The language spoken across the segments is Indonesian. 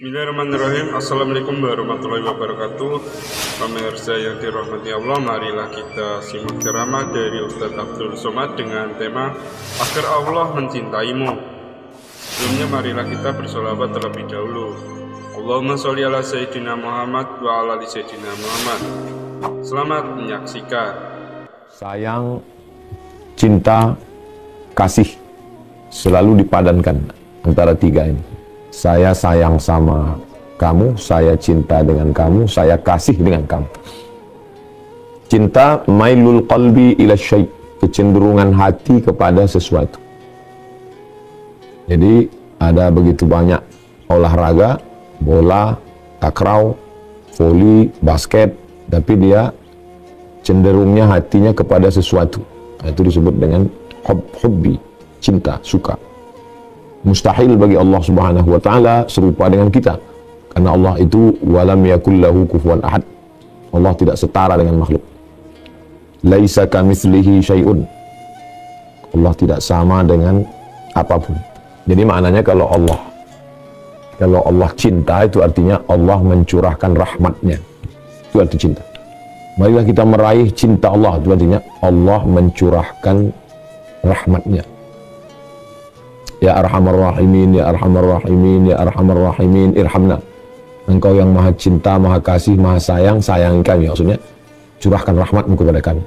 Bismillahirrahmanirrahim. Assalamualaikum warahmatullahi wabarakatuh. Pemirsa yang dirahmati Allah, marilah kita simak ceramah dari Ustadz Abdul Somad dengan tema Agar Allah Mencintaimu. Sebelumnya marilah kita bersolawat terlebih dahulu. Allahumma sholli ala Sayyidina Muhammad wa ala ali Sayyidina Muhammad. Selamat menyaksikan. Sayang, cinta, kasih selalu dipadankan antara tiga ini. Saya sayang sama kamu, saya cinta dengan kamu, saya kasih dengan kamu. Cinta mailul qalbi ila syai', kecenderungan hati kepada sesuatu. Jadi ada begitu banyak olahraga, bola, takraw, voli, basket, tapi dia cenderungnya hatinya kepada sesuatu. Itu disebut dengan hubbi, cinta, suka. Mustahil bagi Allah Subhanahu wa taala serupa dengan kita, karena Allah itu walam yakul lahu kufuwan ahad. Allah tidak setara dengan makhluk. Laisa kamitslihi syai'un. Allah tidak sama dengan apapun. Jadi maknanya kalau Allah cinta, itu artinya Allah mencurahkan rahmatnya. Itu arti cinta. Marilah kita meraih cinta Allah, itu artinya Allah mencurahkan rahmatnya. Ya Arhamar Rahimin, Ya Arhamar Rahimin, Ya Arhamar Rahimin, irhamna. Engkau yang maha cinta, maha kasih, maha sayang, sayangi kami. Maksudnya, curahkan rahmatmu kepada kami.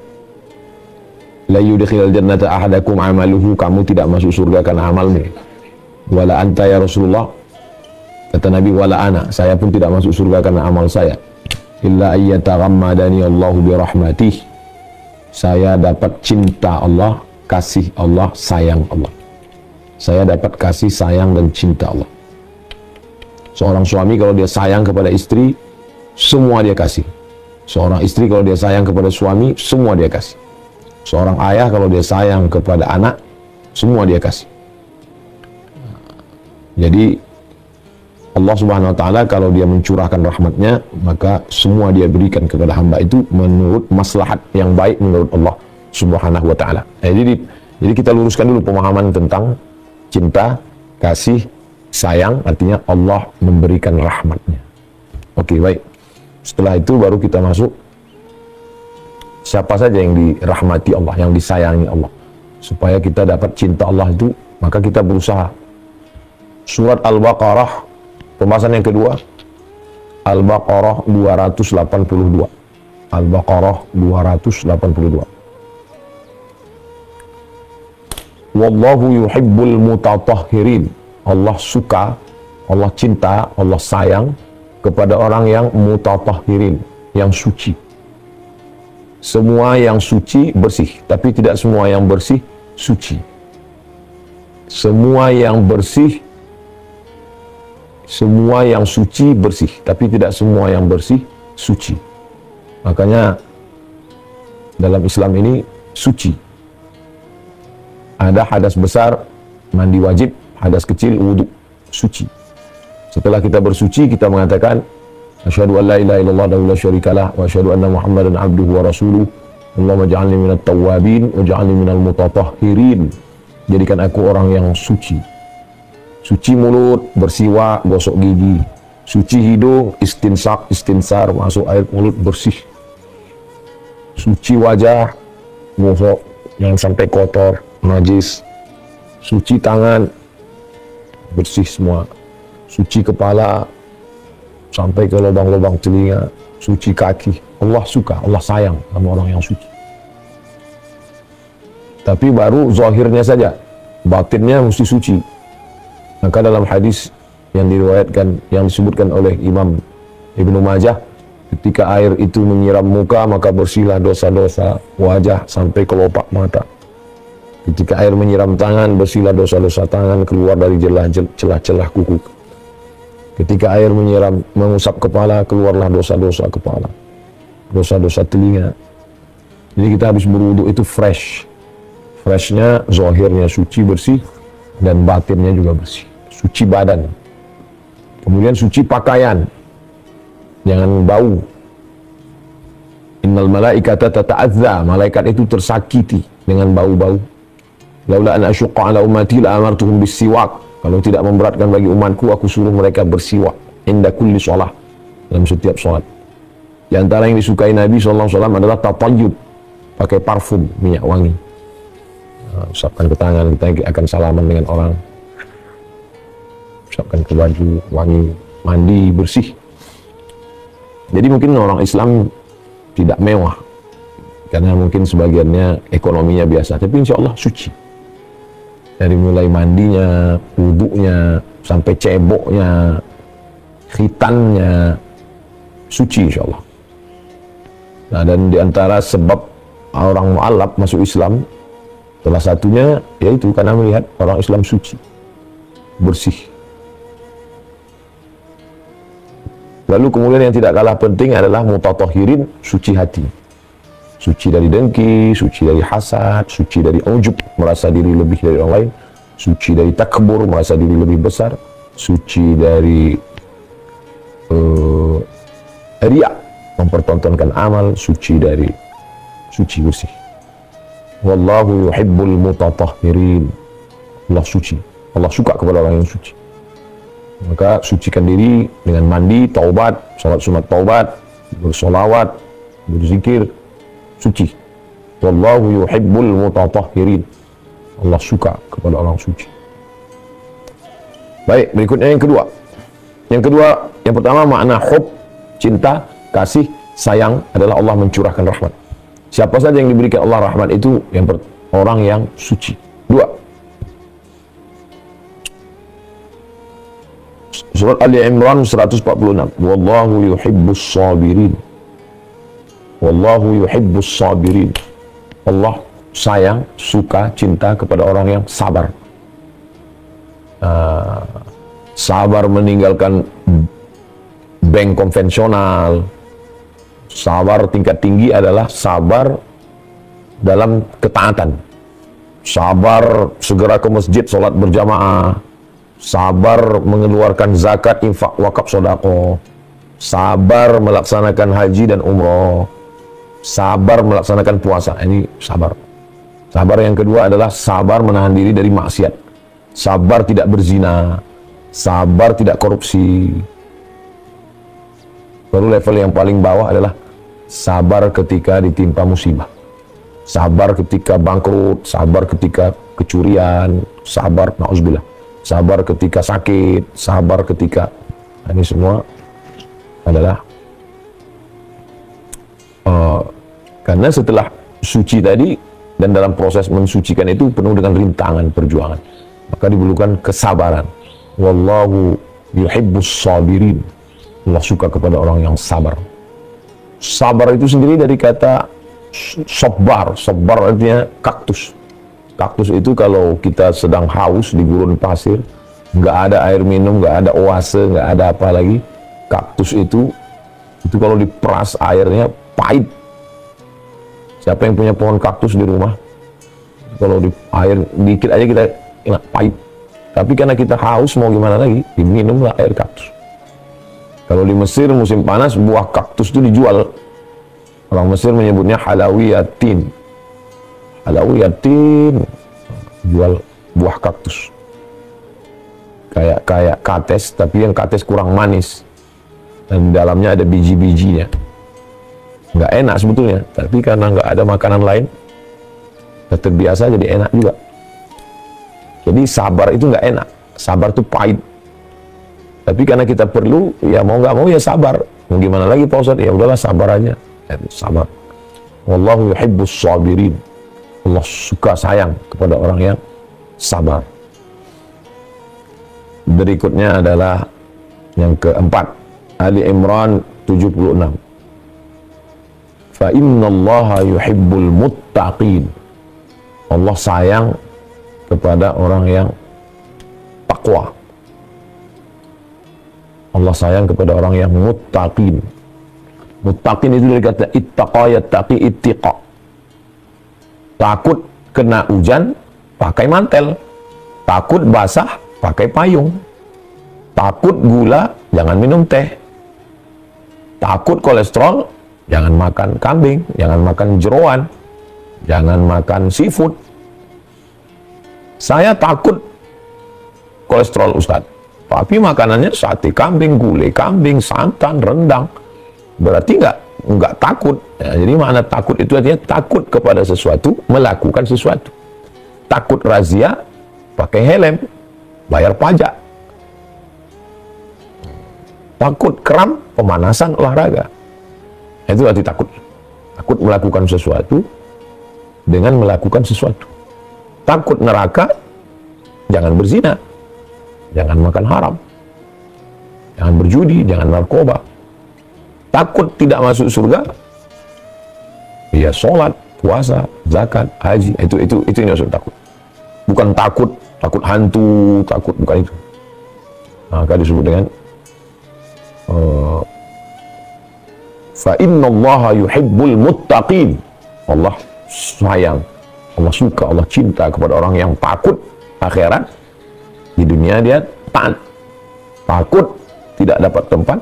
La yudkhilal jannata ahadakum amaluhu, kamu tidak masuk surga karena amalmu. Wala anta ya Rasulullah, kata Nabi, wala ana, saya pun tidak masuk surga karena amal saya. Illa ayyataghammadani Allahu birahmatih. Saya dapat cinta Allah, kasih Allah, sayang Allah. Saya dapat kasih, sayang, dan cinta Allah. Seorang suami kalau dia sayang kepada istri, semua dia kasih. Seorang istri kalau dia sayang kepada suami, semua dia kasih. Seorang ayah kalau dia sayang kepada anak, semua dia kasih. Jadi Allah Subhanahu wa taala kalau dia mencurahkan rahmatnya, maka semua dia berikan kepada hamba itu menurut maslahat yang baik menurut Allah Subhanahu wa taala. Jadi kita luruskan dulu pemahaman tentang cinta, kasih, sayang, artinya Allah memberikan rahmatnya. Oke, baik. Setelah itu baru kita masuk siapa saja yang dirahmati Allah, yang disayangi Allah. Supaya kita dapat cinta Allah itu, maka kita berusaha. Surat Al-Baqarah, pembahasan yang kedua, Al-Baqarah 282. Al-Baqarah 282. Wallahu yuhibbul mutatahhirin. Allah suka, Allah cinta, Allah sayang kepada orang yang mutatahhirin, yang suci. Semua yang suci bersih, tapi tidak semua yang bersih suci. Semua yang bersih, semua yang suci bersih, tapi tidak semua yang bersih suci. Makanya dalam Islam ini suci. Ada hadas besar, mandi wajib, hadas kecil, wudhu, suci. Setelah kita bersuci, kita mengatakan asyhadu an la ilaha illallah wa la syarikalah wa asyhadu anna Muhammadan abduhu wa rasuluh. Allahumma ja'alni minat tawwabin wa ja'alni minal mutatahhirin. Jadikan aku orang yang suci. Suci mulut, bersiwak, gosok gigi. Suci hidung, istinsak, istinsar, masuk air mulut bersih. Suci wajah, gosok, jangan sampai kotor, najis. Suci tangan, bersih semua. Suci kepala sampai ke lubang-lubang telinga. Suci kaki. Allah suka, Allah sayang sama orang yang suci. Tapi baru zahirnya saja, batinnya mesti suci. Maka dalam hadis yang diriwayatkan, yang disebutkan oleh Imam Ibnu Majah, ketika air itu menyiram muka, maka bersihlah dosa-dosa wajah sampai kelopak mata. Ketika air menyiram tangan, bersihlah dosa-dosa tangan keluar dari celah-celah kuku. Ketika air menyiram, mengusap kepala, keluarlah dosa-dosa kepala, dosa-dosa telinga. Jadi kita habis berwudu itu fresh. Freshnya, zahirnya suci bersih, dan batinnya juga bersih. Suci badan. Kemudian suci pakaian. Jangan bau. Innal malaikata tata'adza. Malaikat itu tersakiti dengan bau-bau. Laula an asyqa ala ummati la amartuhum bisiwak. Kalau tidak memberatkan bagi umatku, aku suruh mereka bersiwak. inda kulli sholah, dalam setiap sholat. Di antara yang disukai Nabi SAW adalah tatayyub, pakai parfum, minyak wangi. Usapkan ke tangan, kita akan salaman dengan orang. Usapkan ke baju, wangi, mandi, bersih. Jadi mungkin orang Islam tidak mewah, karena mungkin sebagiannya ekonominya biasa, tapi insya Allah suci. Dari mulai mandinya, wudhunya, sampai ceboknya, khitannya, suci insya Allah. Nah, dan diantara sebab orang mu'allab masuk Islam, salah satunya yaitu karena melihat orang Islam suci, bersih. Lalu kemudian yang tidak kalah penting adalah mutatahhirin, suci hati. Suci dari dengki, suci dari hasad, suci dari ujub, merasa diri lebih dari orang lain, suci dari takbur, merasa diri lebih besar, suci dari riya, mempertontonkan amal, suci dari suci bersih. Wallahu yuhibbul mutatahhirin. Allah suci. Allah suka kepada orang yang suci. Maka sucikan diri dengan mandi, taubat, salat sunat taubat, bersolawat, berzikir, suci. Wallahu yuhibbul mutatahhirin. Allah suka kepada orang suci. Baik, berikutnya yang kedua. Yang pertama makna hub, cinta, kasih, sayang adalah Allah mencurahkan rahmat. Siapa saja yang diberikan Allah rahmat itu orang yang suci. Dua. Surat Ali Imran 146. Wallahu yuhibbus sabirin. Wallahu yuhibbus sabirin. Allah sayang, suka, cinta kepada orang yang sabar. Sabar meninggalkan bank konvensional. Sabar tingkat tinggi adalah sabar dalam ketaatan. Sabar segera ke masjid, sholat berjamaah. Sabar mengeluarkan zakat, infak, wakaf, sedekah. Sabar melaksanakan haji dan umroh. Sabar melaksanakan puasa. Ini sabar. Sabar yang kedua adalah sabar menahan diri dari maksiat. Sabar tidak berzina. Sabar tidak korupsi. Baru level yang paling bawah adalah sabar ketika ditimpa musibah. Sabar ketika bangkrut, sabar ketika kecurian, sabar, na'udzubillah. Sabar ketika sakit, sabar ketika, ini semua adalah karena setelah suci tadi dan dalam proses mensucikan itu penuh dengan rintangan perjuangan, maka diperlukan kesabaran. Wallahu yuhibbus sabirin. Allah suka kepada orang yang sabar. Sabar itu sendiri dari kata sabar. Sabar artinya kaktus. Kaktus itu kalau kita sedang haus di gurun pasir, nggak ada air minum, nggak ada oase, nggak ada apa lagi. Kaktus itu kalau diperas airnya pahit. Siapa yang punya pohon kaktus di rumah? Kalau di air dikit aja kita enak pahit. Tapi karena kita haus mau gimana lagi? Diminumlah air kaktus. Kalau di Mesir musim panas buah kaktus itu dijual. Orang Mesir menyebutnya halawiyatin. Halawiyatin, jual buah kaktus. Kayak kates, tapi yang kates kurang manis. Dan di dalamnya ada biji-bijinya. Nggak enak sebetulnya, tapi karena nggak ada makanan lain, udah terbiasa jadi enak juga. Jadi sabar itu nggak enak, sabar itu pahit. Tapi karena kita perlu, ya mau nggak mau ya sabar. Mau gimana lagi Pak Ustadz? Ya udahlah sabar aja. Sabar. Wallahu yuhibbus sabirin. Allah suka sayang kepada orang yang sabar. Berikutnya adalah yang keempat, Ali Imran 76. Fa innallaha yuhibbul muttaqin. Allah sayang kepada orang yang takwa. Allah sayang kepada orang yang muttaqin. Muttaqin itu dari kata ittaqa yattaqi ittiqa. Takut kena hujan, pakai mantel. Takut basah, pakai payung. Takut gula, jangan minum teh. Takut kolesterol, jangan makan kambing, jangan makan jeroan, jangan makan seafood. Saya takut kolesterol Ustadz. Tapi makanannya sate kambing, gulai kambing, santan, rendang. Berarti nggak takut. Ya, jadi makna takut itu artinya takut kepada sesuatu, melakukan sesuatu. Takut razia, pakai helm, bayar pajak. Takut kram, pemanasan olahraga. Itu arti takut. Takut melakukan sesuatu dengan melakukan sesuatu. Takut neraka, jangan berzina, jangan makan haram, jangan berjudi, jangan narkoba. Takut tidak masuk surga, ya sholat, puasa, zakat, haji. Itu yang maksud takut. Bukan takut hantu, takut bukan itu. Maka disebut dengan fa innallaha yuhibbul muttaqin. Allah sayang, Allah suka, Allah cinta kepada orang yang takut akhirat. Di dunia dia taat, takut tidak dapat tempat,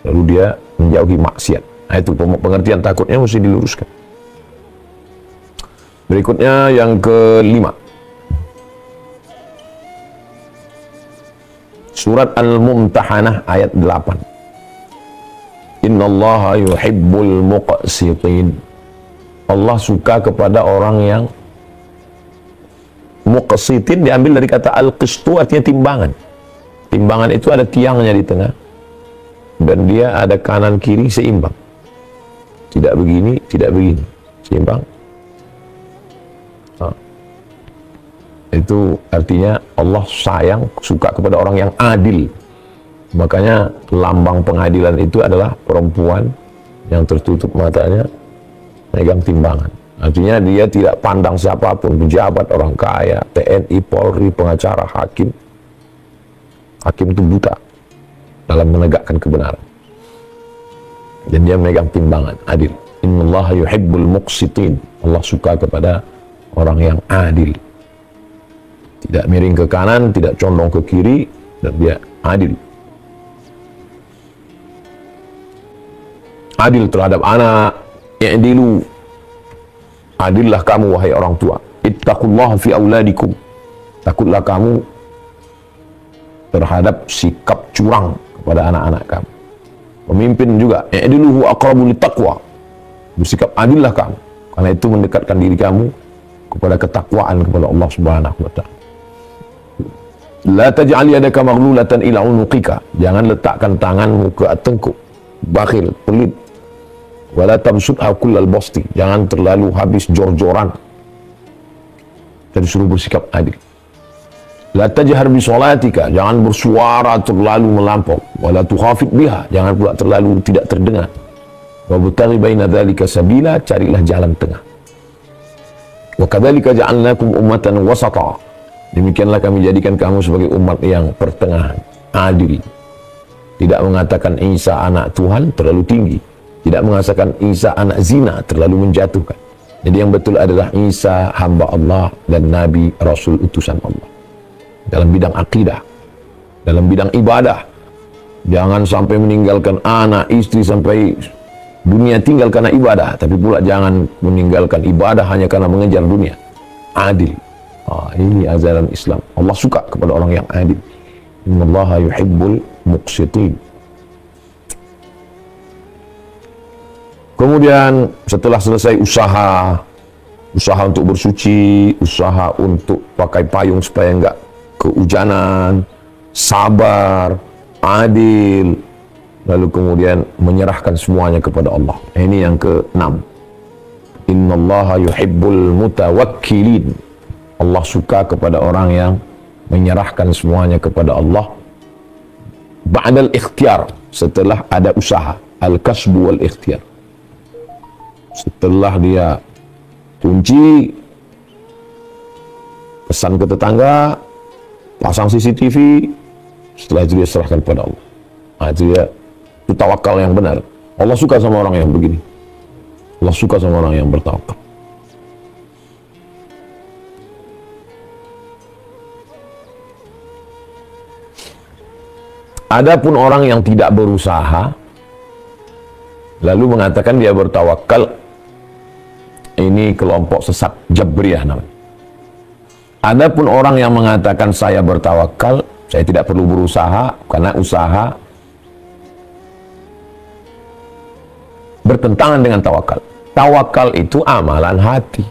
lalu dia menjauhi maksiat. Nah, itu pengertian takutnya mesti diluruskan. Berikutnya yang kelima, surat Al-Mumtahanah ayat 8. Innallaha yuhibbul muqsitin. Allah suka kepada orang yang muqsitin, diambil dari kata al-qistu, artinya timbangan. Timbangan itu ada tiangnya di tengah dan dia ada kanan kiri seimbang. Tidak begini, tidak begini, seimbang. Itu artinya Allah sayang, suka kepada orang yang adil. Makanya lambang pengadilan itu adalah perempuan yang tertutup matanya, megang timbangan. Artinya dia tidak pandang siapapun, pejabat, orang kaya, TNI, Polri, pengacara, hakim. Hakim itu buta dalam menegakkan kebenaran. Dan dia memegang timbangan, adil. Innallaha yuhibbul muqsitin. Allah suka kepada orang yang adil. Tidak miring ke kanan, tidak condong ke kiri, dan dia adil. Adil terhadap anak, i'dilu. Adillah kamu wahai orang tua. Ittaqullaha fi auladikum. Takutlah kamu terhadap sikap curang kepada anak-anak kamu. Pemimpin juga, i'diluhu aqrabu littaqwa. Bersikap adillah kamu, karena itu mendekatkan diri kamu kepada ketakwaan kepada Allah Subhanahu wa taala. La taj'al yadaka maghlulatan ila unuqika. Jangan letakkan tanganmu ke tengkuk, bakhil, pelit. Wala tabsutha kullal basti. Jangan terlalu habis jor-joran. Dan suruh bersikap adil. La tajhar bi sholatika. Jangan bersuara terlalu melampau. Wala tukhafit biha. Jangan pula terlalu tidak terdengar. Wa butaghi baina dzalika sabila. Carilah jalan tengah. Wa kadzalika ja'alnakum ummatan wasata. Demikianlah kami jadikan kamu sebagai umat yang pertengahan, adil. Tidak mengatakan Isa anak Tuhan terlalu tinggi. Tidak mengatakan Isa anak zina terlalu menjatuhkan. Jadi yang betul adalah Isa hamba Allah dan Nabi Rasul utusan Allah. Dalam bidang akidah, dalam bidang ibadah, jangan sampai meninggalkan anak, istri sampai dunia tinggal karena ibadah. Tapi pula jangan meninggalkan ibadah hanya karena mengejar dunia. Adil. Ini ajaran Islam. Allah suka kepada orang yang adil. Innallaha yuhibbul muqsitin. Kemudian setelah selesai usaha untuk bersuci, usaha untuk pakai payung supaya enggak kehujanan, sabar, adil, lalu kemudian menyerahkan semuanya kepada Allah. Ini yang ke-6. Innallaha yuhibbul mutawakkilin. Allah suka kepada orang yang menyerahkan semuanya kepada Allah. Ba'dal ikhtiar, setelah ada usaha, al-kasbu wal ikhtiar. Setelah dia kunci, pesan ke tetangga, pasang CCTV, setelah itu dia serahkan kepada Allah. Itu dia, itu tawakal yang benar. Allah suka sama orang yang begini. Allah suka sama orang yang bertawakal. Adapun orang yang tidak berusaha lalu mengatakan dia bertawakal, ini kelompok sesat Jabriyah namanya. Adapun orang yang mengatakan saya bertawakal, Saya tidak perlu berusaha, karena usaha bertentangan dengan tawakal. Tawakal itu amalan hati,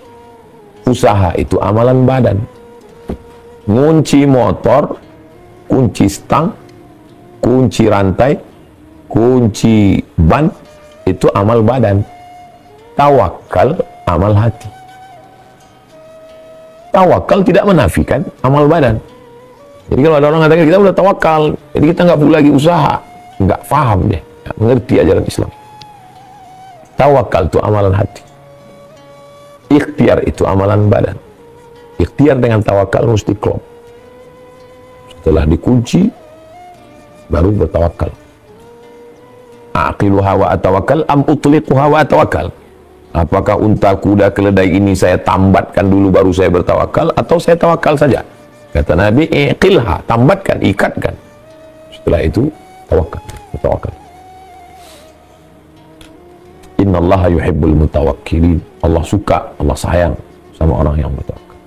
usaha itu amalan badan. Ngunci motor, kunci stang, kunci rantai, kunci ban, itu amal badan. Tawakal amal hati. Tawakal tidak menafikan amal badan. Jadi kalau ada orang mengatakan kita udah tawakal, jadi kita nggak perlu lagi usaha, nggak paham deh, nggak mengerti ajaran Islam. Tawakal itu amalan hati. Ikhtiar itu amalan badan. Ikhtiar dengan tawakal mesti klop. Setelah dikunci, baru bertawakal. Aqiluha wa atawakal am utliquha wa atawakal. Apakah unta, kuda, keledai ini saya tambatkan dulu baru saya bertawakal, atau saya tawakal saja? Kata Nabi, iqilha, tambatkan, ikatkan. Setelah itu tawakal, bertawakal. Innallaha yuhibbul mutawakkilin. Allah suka, Allah sayang sama orang yang bertawakal.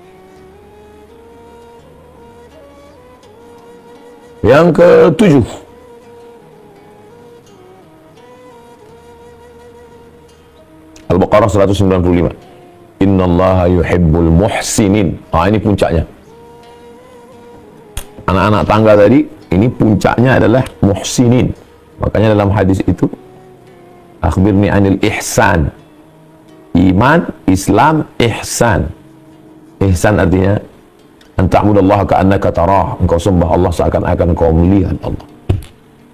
Yang ketujuh, Al-Baqarah 195. Innallaha yuhibbul muhsinin. Ini puncaknya. Anak-anak tangga tadi, ini puncaknya adalah muhsinin. Makanya dalam hadis itu, akhbirni anil ihsan. Iman, Islam, ihsan. Ihsan artinya anta'budallaha ka'annaka tarah. Engkau sembah Allah seakan-akan engkau melihat Allah.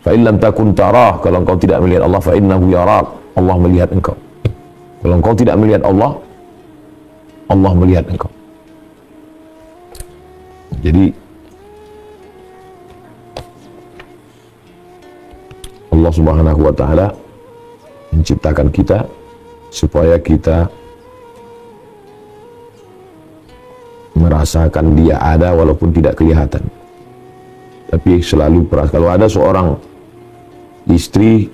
Fa in lam takun tarah, kalau engkau tidak melihat Allah, fa innahu yarak. Allah melihat engkau. Kalau engkau tidak melihat Allah, Allah melihat engkau. Jadi Allah Subhanahu wa ta'ala menciptakan kita supaya kita merasakan dia ada walaupun tidak kelihatan. Tapi selalu kalau ada seorang istri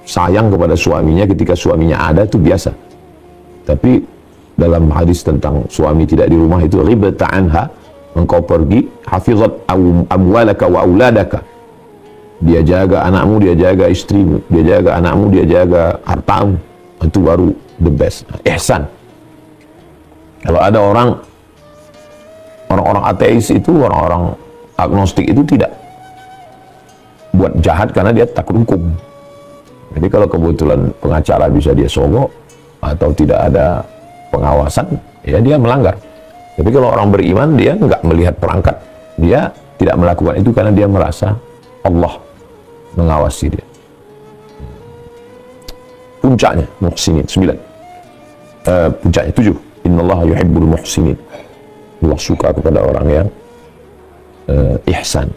sayang kepada suaminya ketika suaminya ada, itu biasa. Tapi dalam hadis tentang suami tidak di rumah itu, ghibta anha, engkau pergi, hafizat amwalaka wa auladaka. Dia jaga anakmu, dia jaga istrimu, dia jaga anakmu, dia jaga hartamu. Itu baru the best. Ihsan. Kalau ada orang-orang ateis itu, orang-orang agnostik itu tidak buat jahat karena dia takut hukum. Jadi kalau kebetulan pengacara bisa dia sogok atau tidak ada pengawasan, ya dia melanggar. Tapi kalau orang beriman, dia nggak melihat perangkat, dia tidak melakukan itu karena dia merasa Allah mengawasi dia. Puncaknya muhsinin 9. Puncaknya 7. Innallaha yuhibbul muhsinin. Allah suka kepada orang yang ihsan.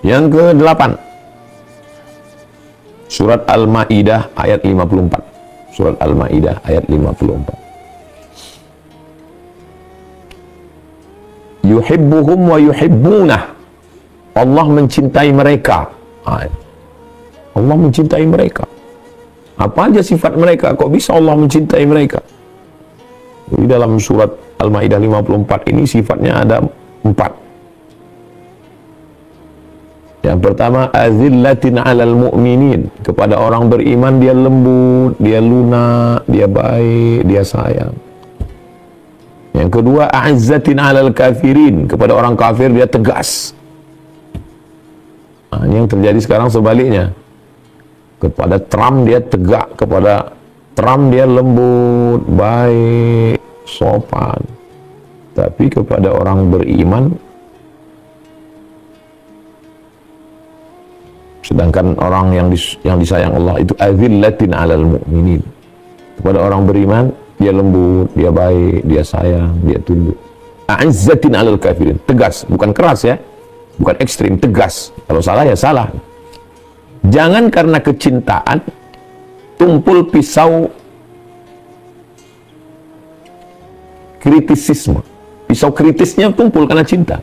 Yang ke-8, Surat Al-Ma'idah ayat 54. Surat Al-Ma'idah ayat 54. Yuhibbuhum wa yuhibbunah. Allah mencintai mereka. Allah mencintai mereka. Apa aja sifat mereka? Kok bisa Allah mencintai mereka? Jadi dalam surat Al-Ma'idah 54 ini sifatnya ada 4. Yang pertama, azillatin 'alal mu'minin. Kepada orang beriman dia lembut, dia lunak, dia baik, dia sayang. Yang kedua, a'izzatin 'alal kafirin. Kepada orang kafir dia tegas. Ini yang terjadi sekarang sebaliknya. Kepada Trump dia tegak, kepada Trump dia lembut, baik, sopan. Tapi kepada orang beriman, sedangkan orang yang disayang Allah itu azillatin 'alal mu'minin. Kepada orang beriman dia lembut, dia baik, dia sayang, dia tunduk. A'izzatin 'alal kafirin, tegas, bukan keras ya, bukan ekstrim, tegas. Kalau salah ya salah. Jangan karena kecintaan tumpul pisau kritisisme. Pisau kritisnya tumpul karena cinta.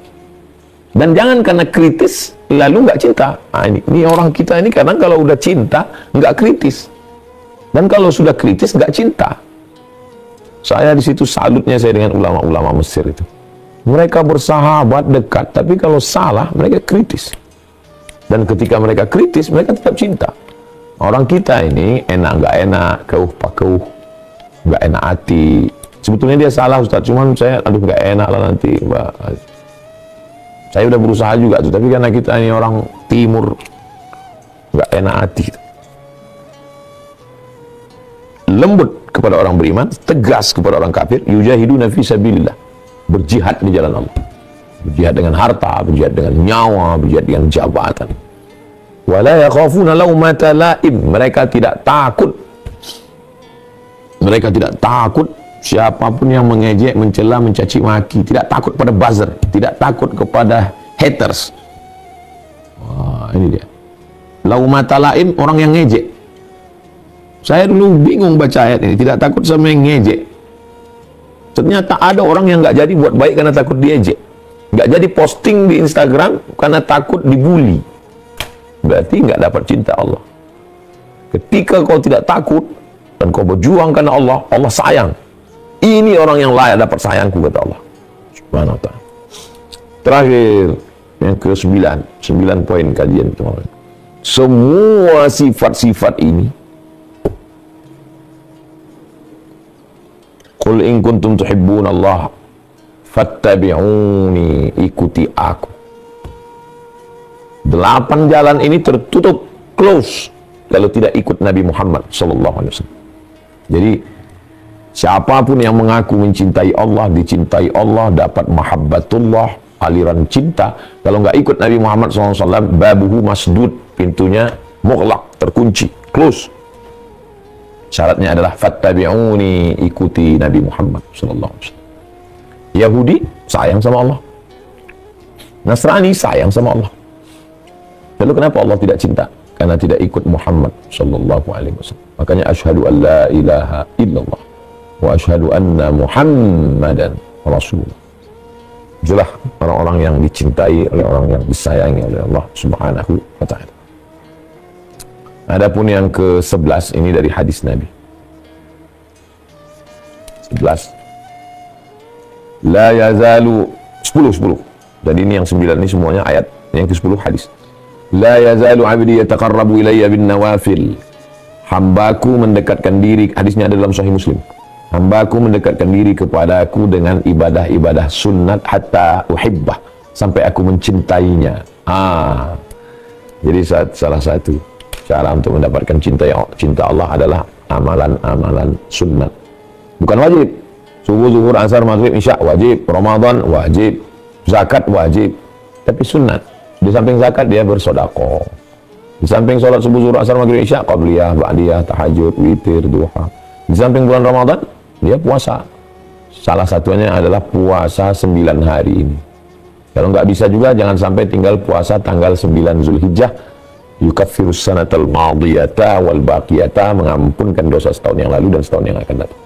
Dan jangan karena kritis lalu nggak cinta. Ini orang kita ini kadang kalau udah cinta nggak kritis, dan kalau sudah kritis nggak cinta. Saya di situ salutnya saya dengan ulama-ulama Mesir itu. Mereka bersahabat dekat, tapi kalau salah mereka kritis. Dan ketika mereka kritis, mereka tetap cinta. Orang kita ini enak nggak enak, keuh pakeuh, nggak enak hati. Sebetulnya dia salah Ustaz, cuman saya aduh nggak enak lah nanti Mbak. Saya udah berusaha juga tuh, tapi karena kita ini orang timur nggak enak hati. Lembut kepada orang beriman, tegas kepada orang kafir, yujahiduna fi sabilillah, berjihad di jalan Allah. Berjihad dengan harta, berjihad dengan nyawa, berjihad dengan jabatan. Wala yakhafuna laumata laim, mereka tidak takut. Mereka tidak takut siapapun yang mengejek, mencela, mencaci maki, tidak takut pada buzzer, tidak takut kepada haters. Wah, ini dia. Laumata laim, orang yang ngejek. Saya dulu bingung baca ayat ini, tidak takut sama yang ngejek. Ternyata ada orang yang nggak jadi buat baik karena takut diejek. Nggak jadi posting di Instagram karena takut dibully. Berarti nggak dapat cinta Allah. Ketika kau tidak takut dan kau berjuang karena Allah, Allah sayang. Ini orang yang layak dapat sayangku, kata Allah Subhanahu wa ta'ala. Terakhir, yang ke-9, 9 poin kajian kemarin. Semua sifat-sifat ini, qul in kuntum tuhibbunallah fattabi'uni, ikuti aku. 8 jalan ini tertutup, close, kalau tidak ikut Nabi Muhammad SAW. Jadi siapapun yang mengaku mencintai Allah, dicintai Allah, dapat mahabbatullah, aliran cinta, kalau nggak ikut Nabi Muhammad SAW, babuhu masdud, pintunya mughlaq, terkunci, close. Syaratnya adalah fattabi'uni, ikuti Nabi Muhammad SAW. Yahudi sayang sama Allah, Nasrani sayang sama Allah. Lalu kenapa Allah tidak cinta? Karena tidak ikut Muhammad sallallahu alaihi wasallam. Makanya asyhadu an la ilaha illallah wa asyhadu anna Muhammadan rasulullah. Itulah orang-orang yang dicintai oleh orang yang disayangi oleh Allah Subhanahu wa taala. Adapun yang ke-11 ini dari hadis Nabi. 11. La yazalu 10. Dan ini yang 9 ini semuanya ayat. Yang ke-10 hadis. La yazalu abdi yataqarrabu ilayya bin nawafil. Hambaku mendekatkan diri, hadisnya ada dalam Sahih Muslim. Hambaku mendekatkan diri kepadaku dengan ibadah-ibadah sunat hatta uhibbah, sampai aku mencintainya. Jadi salah satu cara untuk mendapatkan cinta Allah adalah amalan-amalan sunat. Bukan wajib. Subuh, zuhur, asar, maghrib, isya wajib, Ramadan wajib, zakat wajib, tapi sunat. Di samping zakat dia bersedekah. Di samping sholat subuh, zuhur, asar, maghrib, isya, qabliyah, ba'diyah, tahajud, witir, duha. Di samping bulan Ramadan dia puasa. Salah satunya adalah puasa 9 hari ini. Kalau nggak bisa juga jangan sampai tinggal puasa tanggal 9 Zulhijjah. Yukaffirus sanatal madiyata wal baqiyata, mengampunkan dosa setahun yang lalu dan setahun yang akan datang.